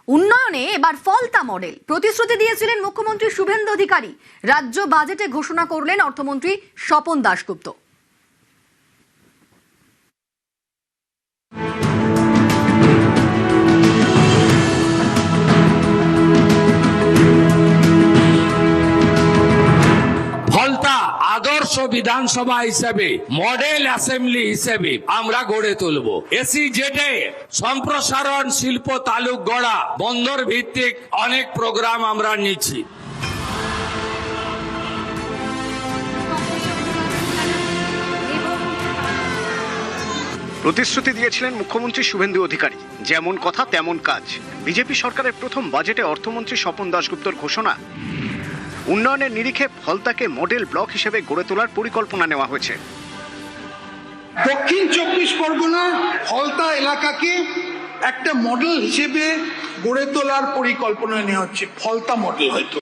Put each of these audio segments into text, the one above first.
উন্নয়নে এবার ফলতা মডেল প্রতিশ্রুতি দিয়েছিলেন মুখ্যমন্ত্রী শুভেন্দু অধিকারী। রাজ্য বাজেটে ঘোষণা করলেন অর্থমন্ত্রী স্বপন দাশগুপ্ত। ফলতা আদর্শ বিধানসভা হিসেবে মডেল অ্যাসেম্বলি হিসেবে আমরা গড়ে তুলব। এসিজেডে সম্প্রসারণ, শিল্প তালুক গড়া, বন্দর ভিত্তিক অনেক প্রোগ্রাম আমরা নিচ্ছি। প্রতিশ্রুতি দিয়েছিলেন মুখ্যমন্ত্রী শুভেন্দু অধিকারী, যেমন কথা তেমন কাজ। বিজেপি সরকারের প্রথম বাজেটে অর্থমন্ত্রী স্বপন দাশগুপ্তর ঘোষণা, উন্নয়নের নিরিখে ফলতাকে মডেল ব্লক হিসেবে গড়ে তোলার পরিকল্পনা নেওয়া হয়েছে। দক্ষিণ 24 পরগনা ফলতা এলাকাকে একটা মডেল হিসেবে গড়ে তোলার পরিকল্পনা নেওয়া হচ্ছে। ফলতা মডেল হয়তো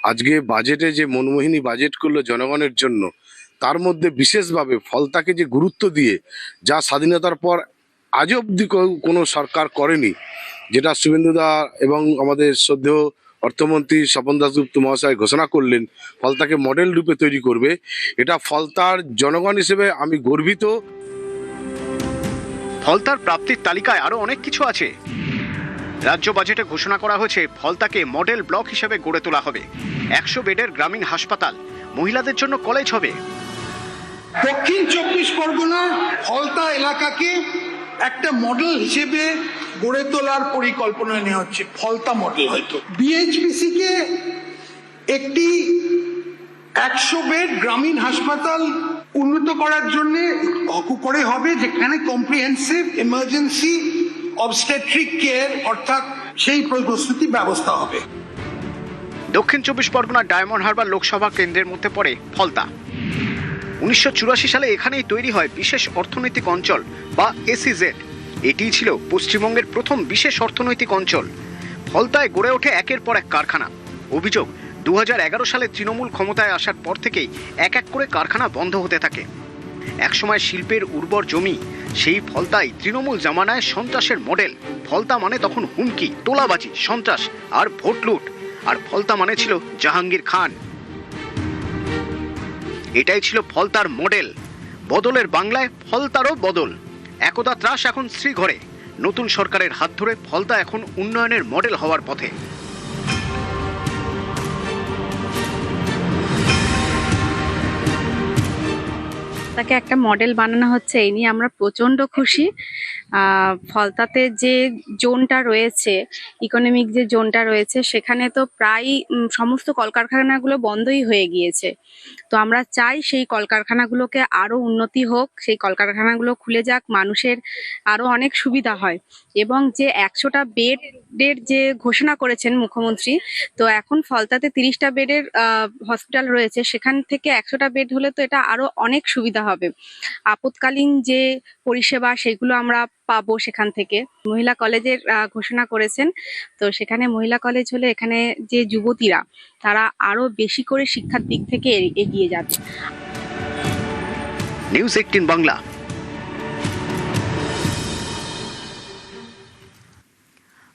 আজকে বাজেটে যে মনমোহিনী বাজেট করলো জনগণের জন্য, তার মধ্যে বিশেষভাবে ফলতাকে যে গুরুত্ব দিয়ে, যা স্বাধীনতার পর আজ অবধি কোনো সরকার করেনি, যেটা শুভেন্দুদা এবং আমাদের শ্রদ্ধেয় অর্থমন্ত্রী স্বপন দাশগুপ্ত মহাশয় ঘোষণা করলেন, ফলতাকে মডেল রূপে তৈরি করবে। এটা ফলতার জনগণ হিসেবে আমি গর্বিত। ফলতার প্রাপ্তির তালিকায় আরো অনেক কিছু আছে। রাজ্য বাজেটে ঘোষণা করা হয়েছে ফলতাকে মডেল ব্লক হিসেবে গড়ে তোলা হবে। 100 বেডের গ্রামীণ হাসপাতাল, মহিলাদের জন্য কলেজ হবে। দক্ষিণ 24 পরগনা ফলতা এলাকাকে একটা মডেল হিসেবে গড়ে তোলার পরিকল্পনা নেওয়া হচ্ছে। ফলতা মডেল হয়তো বিএইচপিসি কে একটি 100 বেড গ্রামীণ হাসপাতাল উন্নত করার জন্য করে হবে, যেখানে কম্প্রিহেন্সিভ ইমার্জেন্সি অবস্টেট্রিক কেয়ার অর্থাৎ সেই প্রস্তুতি ব্যবস্থা হবে। দক্ষিণ 24 পরগনার ডায়মন্ড হারবার লোকসভা কেন্দ্রের মধ্যে পড়ে ফলতা। 1984 সালে এখানেই তৈরি হয় বিশেষ অর্থনৈতিক অঞ্চল বা এসইজেড। এটিই ছিল পশ্চিমবঙ্গের প্রথম বিশেষ অর্থনৈতিক অঞ্চল। ফলতায় গড়ে ওঠে একের পর এক কারখানা। অভিযোগ, 2011 সালে তৃণমূল ক্ষমতায় আসার পর থেকেই এক এক করে কারখানা বন্ধ হতে থাকে। একসময় শিল্পের উর্বর জমি, সেই ফলতাই তৃণমূল জামানায় সন্ত্রাসের মডেল। ফলতা মানে তখন হুমকি, তোলাবাজি, সন্ত্রাস আর ভোট লুট। আর ফলতা মানে ছিল জাহাঙ্গীর খান। এটাই ছিল ফলতার মডেল। বদলের বাংলায় ফলতারও বদল। একদা ত্রাস এখন শ্রীঘরে। নতুন সরকারের হাত ধরে ফলতা এখন উন্নয়নের মডেল হওয়ার পথে। তাকে একটা মডেল বানানো হচ্ছে, এই নিয়ে আমরা প্রচন্ড খুশি। ফলতাতে যে জোনটা রয়েছে, ইকোনমিক যে জোনটা রয়েছে, সেখানে তো প্রায় সমস্ত কলকারখানাগুলো বন্ধই হয়ে গিয়েছে। তো আমরা চাই সেই কলকারখানাগুলোকে আরো উন্নতি হোক, সেই কলকারখানাগুলো খুলে যাক, মানুষের আরো অনেক সুবিধা হয়। এবং যে 100টা বেডের যে ঘোষণা করেছেন মুখ্যমন্ত্রী, তো এখন ফলতাতে 30টা বেডের হসপিটাল রয়েছে, সেখান থেকে 100টা বেড হলে তো এটা আরো অনেক সুবিধা হবে। আপৎকালীন যে পরিষেবা সেগুলো আমরা পাবো সেখান থেকে। মহিলা কলেজের ঘোষণা করেছেন, তো সেখানে মহিলা কলেজ হলে এখানে যে যুবতীরা, তারা আরো বেশি করে শিক্ষার দিক থেকে এগিয়ে যাবে। নিউজ 18 বাংলা।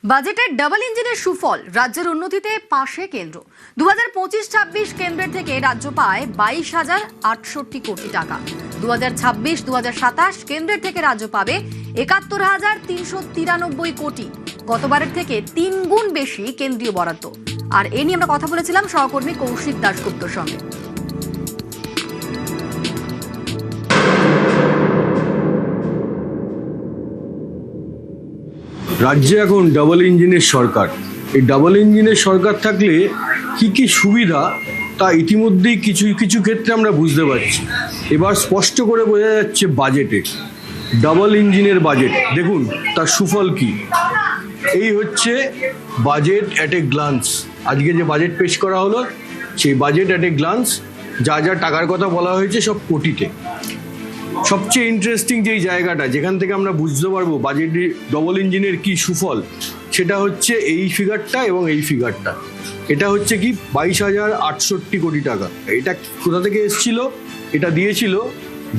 বাজেটের ডাবল ইঞ্জিনের সুফল, রাজ্যের উন্নতিতে পাশে কেন্দ্র। 2025-26 কেন্দ্রের থেকে রাজ্য পায় 22,068 কোটি টাকা। 2026-27 কেন্দ্রের থেকে রাজ্য পাবে 71,393 কোটি। গতবারের থেকে 3 গুণ বেশি কেন্দ্রীয় বরাদ্দ। আর এ নিয়ে আমরা কথা বলেছিলাম সহকর্মী কৌশিক দাশগুপ্তর সঙ্গে। রাজ্যে এখন ডাবল ইঞ্জিনের সরকার। এই ডাবল ইঞ্জিনের সরকার থাকলে কি কি সুবিধা, তা ইতিমধ্যেই কিছু কিছু ক্ষেত্রে আমরা বুঝতে পারছি। এবার স্পষ্ট করে বোঝা যাচ্ছে বাজেটে। ডাবল ইঞ্জিনের বাজেট দেখুন, তার সুফল কি। এই হচ্ছে বাজেট অ্যাট এ গ্লান্স। আজকে যে বাজেট পেশ করা হলো, সেই বাজেট অ্যাট এ গ্লান্স, যা যা টাকার কথা বলা হয়েছে সব কোটিতে। সবচেয়ে ইন্টারেস্টিং যেই জায়গাটা, যেখান থেকে আমরা বুঝতে পারবো বাজেটে ডবল ইঞ্জিনের কি সুফল, সেটা হচ্ছে এই ফিগারটা এবং এই ফিগারটা। এটা হচ্ছে কি 22,068 কোটি টাকা। এটা কোথা থেকে এসেছিল? এটা দিয়েছিল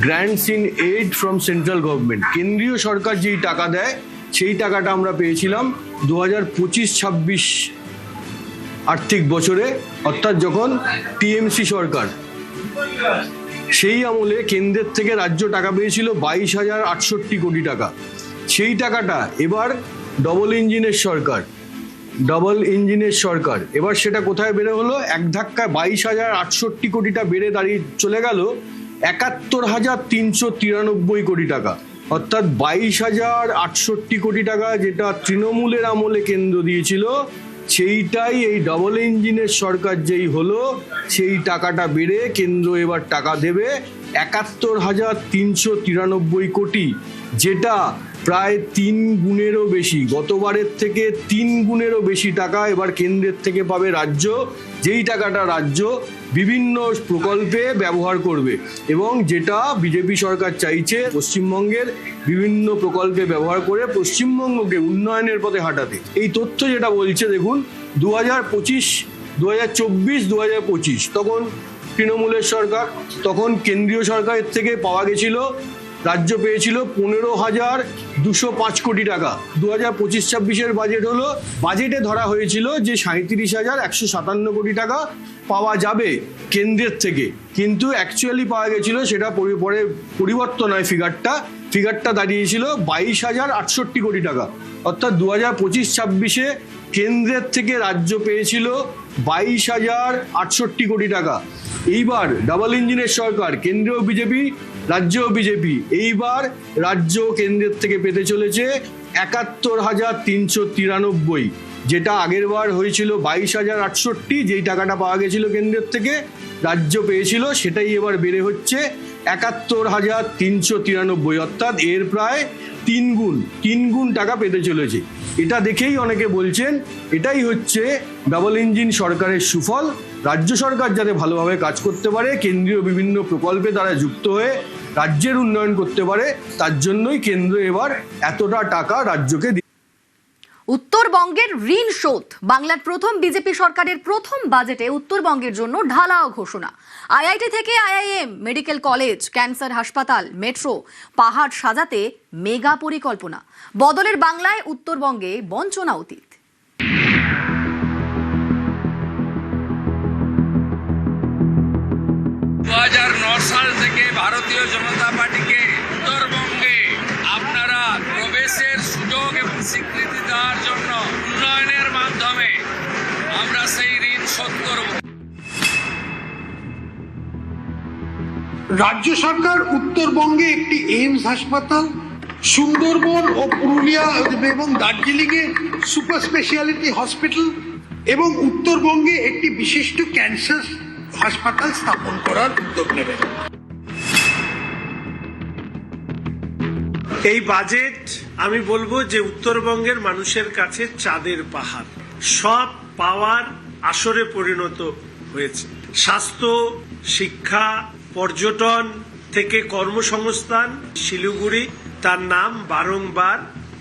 grants in aid from central government. কেন্দ্রীয় সরকার যেই টাকা দেয় সেই টাকাটা আমরা পেয়েছিলাম 2025-26 আর্থিক বছরে, অর্থাৎ যখন টিএমসি সরকার, সেই আমলে কেন্দ্রের থেকে রাজ্য টাকা পেয়েছিল 22,068 কোটি টাকা। সেই টাকাটা এবার ডবল ইঞ্জিনের সরকার এবার সেটা কোথায় বেড়ে হলো? এক ধাক্কায় 22,068 কোটিটা বেড়ে দাঁড়িয়ে চলে গেল 71,393 কোটি টাকা। অর্থাৎ 22,068 কোটি টাকা যেটা তৃণমূলের আমলে কেন্দ্র দিয়েছিল, সেইটাই এই ডবল ইঞ্জিনের সরকার যেই হলো, সেই টাকাটা বেড়ে কেন্দ্র এবার টাকা দেবে 71,393 কোটি, যেটা প্রায় 3 গুণেরও বেশি, গতবারের থেকে 3 গুণেরও বেশি টাকা এবার কেন্দ্রের থেকে পাবে রাজ্য, যেই টাকাটা রাজ্য বিভিন্ন প্রকল্পে ব্যবহার করবে এবং যেটা বিজেপি সরকার চাইছে পশ্চিমবঙ্গের বিভিন্ন প্রকল্পে ব্যবহার করে পশ্চিমবঙ্গকে উন্নয়নের পথে হাঁটাতে। এই তথ্য যেটা বলছে, দেখুন 2024-2025 তখন তৃণমূলের সরকার, তখন কেন্দ্রীয় সরকারের থেকে পাওয়া গেছিল, রাজ্য পেয়েছিল 15,205 কোটি টাকা। 2025-26 বাজেট হলো, বাজেটে ধরা হয়েছিল যে 37,157 কোটি টাকা পাওয়া যাবে কেন্দ্রের থেকে, কিন্তু অ্যাকচুয়ালি পাওয়া গেছিল সেটা পরে পরিবর্তন হয়, ফিগারটা দাঁড়িয়েছিল 22,068 কোটি টাকা। অর্থাৎ 2025-26 কেন্দ্রের থেকে রাজ্য পেয়েছিল 22,068 কোটি টাকা। এইবার ডাবল ইঞ্জিনের সরকার, কেন্দ্রীয় বিজেপি রাজ্যও বিজেপি, এইবার রাজ্য কেন্দ্রের থেকে পেতে চলেছে 71,393, যেটা আগের বার হয়েছিল 22,068, যেই টাকাটা পাওয়া গেছিল কেন্দ্রের থেকে রাজ্য পেয়েছিল, সেটাই এবার বেড়ে হচ্ছে 71,393, অর্থাৎ এর প্রায় 3 গুণ টাকা পেতে চলেছে। এটা দেখেই অনেকে বলছেন এটাই হচ্ছে ডাবল ইঞ্জিন সরকারের সুফল। রাজ্য সরকার যাতে ভালোভাবে কাজ করতে পারে, কেন্দ্রীয় বিভিন্ন প্রকল্পে তারা যুক্ত হয়ে রাজ্যের উন্নয়ন করতে পারে, তার জন্যই কেন্দ্র এবার এতটা টাকা রাজ্যকে। উত্তরবঙ্গের ঋণ শোধ, বাংলার প্রথম বিজেপি সরকারের প্রথম বাজেটে উত্তরবঙ্গের জন্য ঢালাও ঘোষণা। আইআইটি থেকে আইআইএম, মেডিকেল কলেজ, ক্যান্সার হাসপাতাল, মেট্রো, পাহাড় সাজাতে মেগা পরিকল্পনা। বদলের বাংলায় উত্তরবঙ্গে বঞ্চনা অতীত। 2009 সাল থেকে ভারতীয় জনতা পার্টিকে উত্তরবঙ্গে আপনারা প্রবেশের সুযোগ এবং স্বীকৃতি দেওয়ার জন্য উন্নয়নের মাধ্যমে আমরা সেই ঋণ শোধ করব। রাজ্য সরকার উত্তরবঙ্গে একটি এইমস হাসপাতাল, সুন্দরবন ও পুরুলিয়া এবং দার্জিলিংয়ে সুপার স্পেশালিটি হসপিটাল এবং উত্তরবঙ্গে একটি বিশিষ্ট ক্যান্সার হাসপাতাল স্থাপন করার উদ্যোগ নেবে। এই বাজেট আমি বলবো যে উত্তরবঙ্গের মানুষের কাছে চাঁদের পাহাড়, সব পাওয়ার আসরে পরিণত হয়েছে। স্বাস্থ্য, শিক্ষা, পর্যটন থেকে কর্মসংস্থান, শিলিগুড়ি তার নাম বারংবার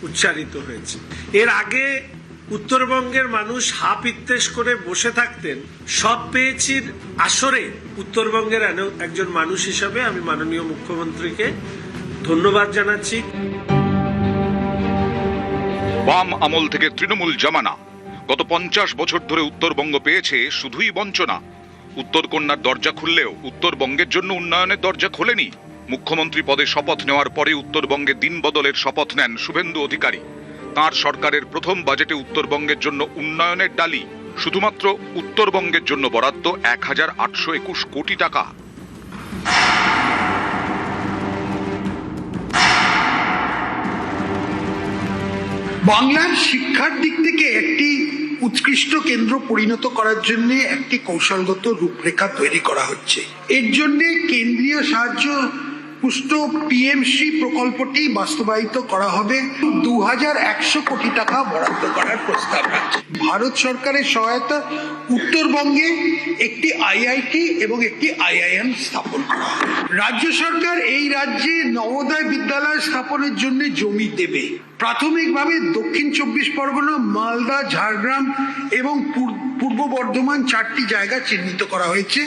উচ্চারিত হয়েছে। এর আগে উত্তরবঙ্গের মানুষ হাপ ইত্তেশ করে বসে থাকতেন, সব পেয়েছির আসরে উত্তরবঙ্গের একজন মানুষ হিসাবে আমি মাননীয় মুখ্যমন্ত্রীকে ধন্যবাদ জানাচ্ছি। বাম আমল থেকে তৃণমূল জামানা, গত 50 বছর ধরে উত্তরবঙ্গ পেয়েছে শুধুই বঞ্চনা। উত্তরকন্যার দরজা খুললেও উত্তরবঙ্গের জন্য উন্নয়নের দরজা খোলেনি। মুখ্যমন্ত্রী পদে শপথ নেওয়ার পরে উত্তরবঙ্গে দিন বদলের শপথ নেন শুভেন্দু অধিকারী। তাঁর সরকারের প্রথম বাজেটে উত্তরবঙ্গের জন্য উন্নয়নের ডালি, শুধুমাত্র উত্তরবঙ্গের জন্য বরাদ্দ 1,821 কোটি টাকা। বাংলার শিক্ষার দিক থেকে একটি উৎকৃষ্ট কেন্দ্র পরিণত করার জন্য একটি কৌশলগত রূপরেখা তৈরি করা হচ্ছে। এর জন্য কেন্দ্রীয় সাহায্য পুষ্ট পিএমসি প্রকল্পটি বাস্তবায়িত করা হবে। 2,100 কোটি টাকা বরাদ্দ করার প্রস্তাব আছে। ভারত সরকারের সহায়তা উত্তরবঙ্গে একটি আইআইটি এবং একটি আইআইএম স্থাপন করা হবে। রাজ্য সরকার এই রাজ্যে নবোদয় বিদ্যালয় স্থাপনের জন্য জমি দেবে। প্রাথমিকভাবে দক্ষিণ 24 পরগনা, মালদা, ঝাড়গ্রাম এবং পূর্ব বর্ধমান 4টি জায়গা চিহ্নিত করা হয়েছে।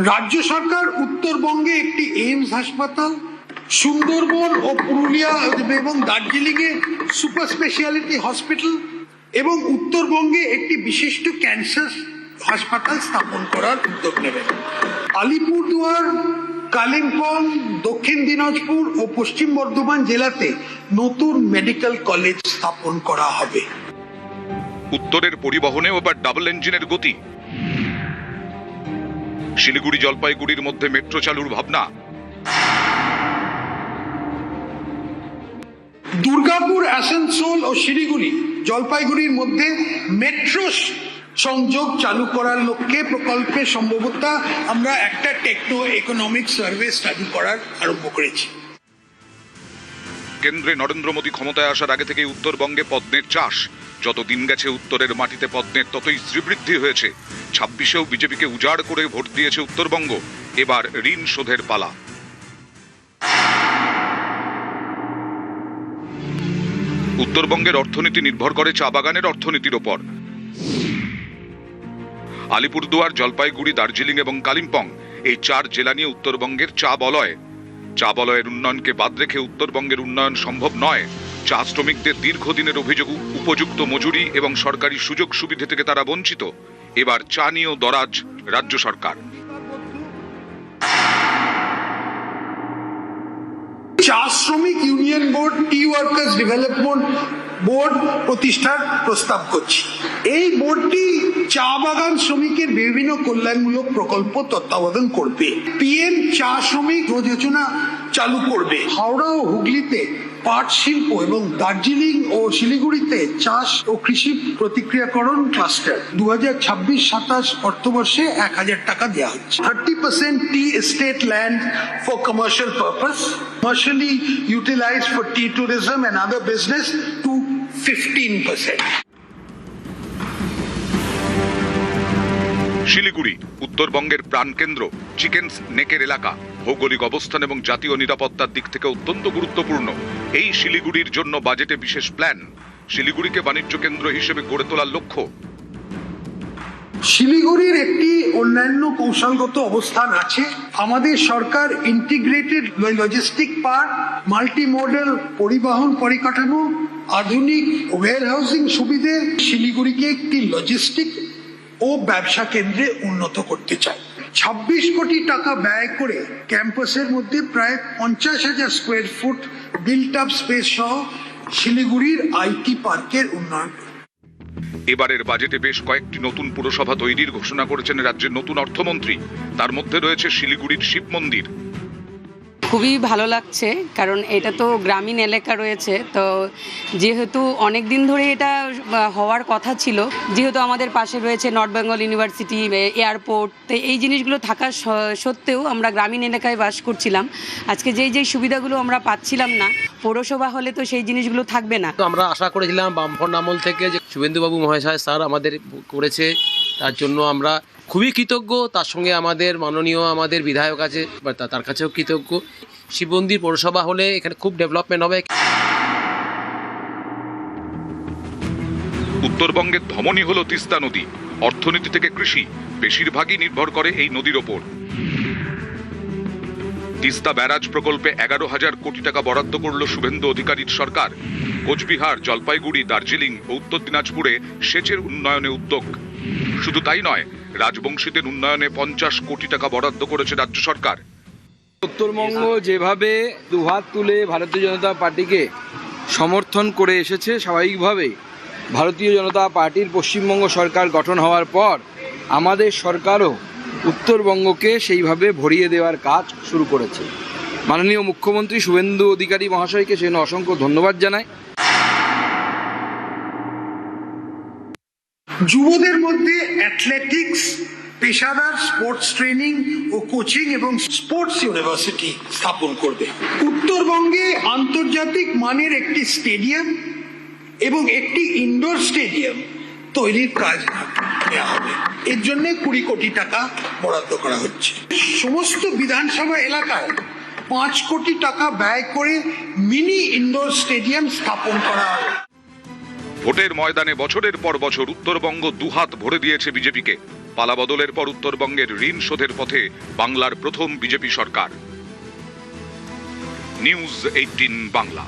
রাজ্য সরকার উত্তরবঙ্গে একটি এইমস হাসপাতাল, সুন্দরবন ও পুরুলিয়া এবং দার্জিলিং এ সুপার স্পেশালিটি হসপিটাল এবং উত্তরবঙ্গে একটি বিশিষ্ট ক্যান্সার হাসপাতাল স্থাপন করার উদ্যোগ নেবে। আলিপুরদুয়ার, কালিম্পং, দক্ষিণ দিনাজপুর ও পশ্চিম বর্ধমান জেলাতে নতুন মেডিকেল কলেজ স্থাপন করা হবে। উত্তরের পরিবহনেও এবার ডাবল ইঞ্জিনের গতি। শিলিগুড়ি জলপাইগুড়ির মধ্যে মেট্রো চালুর ভাবনা। দুর্গাপুর, আসানসোল ও শিলিগুড়ি জলপাইগুড়ির মধ্যে মেট্রো সংযোগ চালু করার লক্ষ্যে প্রকল্পে সম্ভবত আমরা একটা টেকনো ইকোনমিক সার্ভে স্টাডি করার আরম্ভ করেছি। কেন্দ্রে নরেন্দ্র মোদী ক্ষমতায় আসার আগে থেকে উত্তরবঙ্গে পদ্মের চাষ। যত দিন গেছে উত্তরের মাটিতে পদ্মের ততই শ্রীবৃদ্ধি হয়েছে। 26-এও বিজেপিকে উজাড় করে ভোট দিয়েছে উত্তরবঙ্গ। এবার ঋণ শোধের পালা। উত্তরবঙ্গের অর্থনীতি নির্ভর করে চা বাগানের অর্থনীতির ওপর। আলিপুরদুয়ার, জলপাইগুড়ি, দার্জিলিং এবং কালিম্পং এই 4 জেলা নিয়ে উত্তরবঙ্গের চা বলয়। চা বলয়ের উন্নয়নকে বাদ রেখে উত্তরবঙ্গের উন্নয়ন সম্ভব নয়। চা শ্রমিকদের দীর্ঘদিনের অভিযোগ উপযুক্ত মজুরি এবং সরকারি সুযোগ সুবিধা থেকে তারা বঞ্চিত। এবার চা নিয়েও দরাজ রাজ্য সরকার। চা শ্রমিক ইউনিয়ন বোর্ড, টি ওয়ার্কার্স ডেভেলপমেন্ট বোর্ড প্রতিষ্ঠার প্রস্তাব করছি। এই বোর্ডটি চা বাগান শ্রমিকের বিভিন্ন কল্যাণমূলক প্রকল্প তত্ত্বাবধান করবে। পিএম চা শ্রমিক যোজনা চালু করবে। হাওড়া ও হুগলিতে পাট শিল্প এবং দার্জিলিং ও শিলিগুড়িতে চাষ ও কৃষি প্রতিক্রিয়াকরণ ক্লাস্টার 2026-27 অর্থবর্ষে 1000 টাকা দেওয়া হচ্ছে। 30% tea estate land for commercial purpose, commercially utilized for tea tourism and other business to 15%. Siliguri উত্তরবঙ্গের প্রাণকেন্দ্র, চিকেন্স নেকের এলাকা। ভৌগোলিক অবস্থান এবং জাতীয় নিরাপত্তার দিক থেকে অত্যন্ত গুরুত্বপূর্ণ। এই শিলিগুড়ির জন্য বাজেটে বিশেষ প্ল্যান। শিলিগুড়িকে বাণিজ্য কেন্দ্র হিসেবে গড়ে তোলার লক্ষ্য। শিলিগুড়ির একটি অন্যান্য কৌশলগত অবস্থান আছে। আমাদের সরকার integrated logistic park, multi model পরিবহন পরিকাঠামো, আধুনিক ওয়্যার হাউসিং সুবিধে শিলিগুড়িকে একটি লজিস্টিক ও ব্যবসা কেন্দ্রে উন্নত করতে চাই। 26 কোটি টাকা ব্যয় করে ক্যাম্পাসের মধ্যে প্রায় 50,000 square foot built up space সহ শিলিগুড়ির আইটি পার্কের উন্নয়ন। এবারের বাজেটে বেশ কয়েকটি নতুন পুরসভা তৈরির ঘোষণা করেছেন রাজ্যের নতুন অর্থমন্ত্রী। তার মধ্যে রয়েছে শিলিগুড়ির শিব মন্দির। খুবই ভালো লাগছে, কারণ এটা তো গ্রামীণ এলাকা রয়েছে, তো যেহেতু অনেক দিন ধরে এটা হওয়ার কথা ছিল, যেহেতু আমাদের পাশে রয়েছে নর্থ বেঙ্গল ইউনিভার্সিটি, এয়ারপোর্ট, তো এই জিনিসগুলো থাকা সত্ত্বেও আমরা গ্রামীণ এলাকায় বাস করছিলাম। আজকে যেই সুবিধাগুলো আমরা পাচ্ছিলাম না, পৌরসভা হলে তো সেই জিনিসগুলো থাকবে না। তো আমরা আশা করেছিলাম বামফ্রন্ট আমল থেকে যে শুভেন্দুবাবু মহাশয় স্যার আমাদের করেছে, তার জন্য আমরা খুবই কৃতজ্ঞ। তার সঙ্গে আমাদের মাননীয় আমাদের বিধায়ক আছে, তার কাছেও কৃতজ্ঞ। শিব মন্দির পৌরসভা হলে এখানে খুব ডেভেলপমেন্ট হবে। উত্তরবঙ্গের ধমনী হল তিস্তা নদী। অর্থনীতি থেকে কৃষি বেশিরভাগই নির্ভর করে এই নদীর ওপর। তিস্তা ব্যারাজ প্রকল্পে 11,000 কোটি টাকা বরাদ্দ করল শুভেন্দু অধিকারীর সরকার। কোচবিহার, জলপাইগুড়ি, দার্জিলিং ও উত্তর দিনাজপুরে সেচের উন্নয়নে উদ্যোগ। শুধু তাই নয়, রাজবংশীদের উন্নয়নে 50 কোটি টাকা বরাদ্দ করেছে রাজ্য সরকার। উত্তরবঙ্গ যেভাবে দুহাত তুলে ভারতীয় জনতা পার্টিকে সমর্থন করে এসেছে, স্বাভাবিকভাবে ভারতীয় জনতা পার্টির পশ্চিমবঙ্গ সরকার গঠন হওয়ার পর আমাদের সরকারও উত্তরবঙ্গকে সেইভাবে ভরিয়ে দেওয়ার কাজ শুরু করেছে। মাননীয় মুখ্যমন্ত্রী শুভেন্দু অধিকারী মহাশয়কে সেজন্য অসংখ্য ধন্যবাদ জানাই। যুবদের মধ্যে অ্যাথলেটিক্স, পেশাদার স্পোর্টস ট্রেনিং ও কোচিং এবং স্পোর্টস ইউনিভার্সিটি স্থাপন করবে। উত্তরবঙ্গে আন্তর্জাতিক মানের একটি স্টেডিয়াম এবং একটি ইনডোর স্টেডিয়াম তৈরির কাজ নেওয়া হবে। এর জন্য 20 কোটি টাকা বরাদ্দ করা হচ্ছে। সমস্ত বিধানসভা এলাকায় 5 কোটি টাকা ব্যয় করে মিনি ইনডোর স্টেডিয়াম স্থাপন করা হবে। ভোটের ময়দানে বছরের পর বছর উত্তরবঙ্গ দুহাত ভরে দিয়েছে বিজেপিকে। পালাবদলের পর উত্তরবঙ্গের ঋণ শোধের পথে বাংলার প্রথম বিজেপি সরকার। নিউজ 18 বাংলা।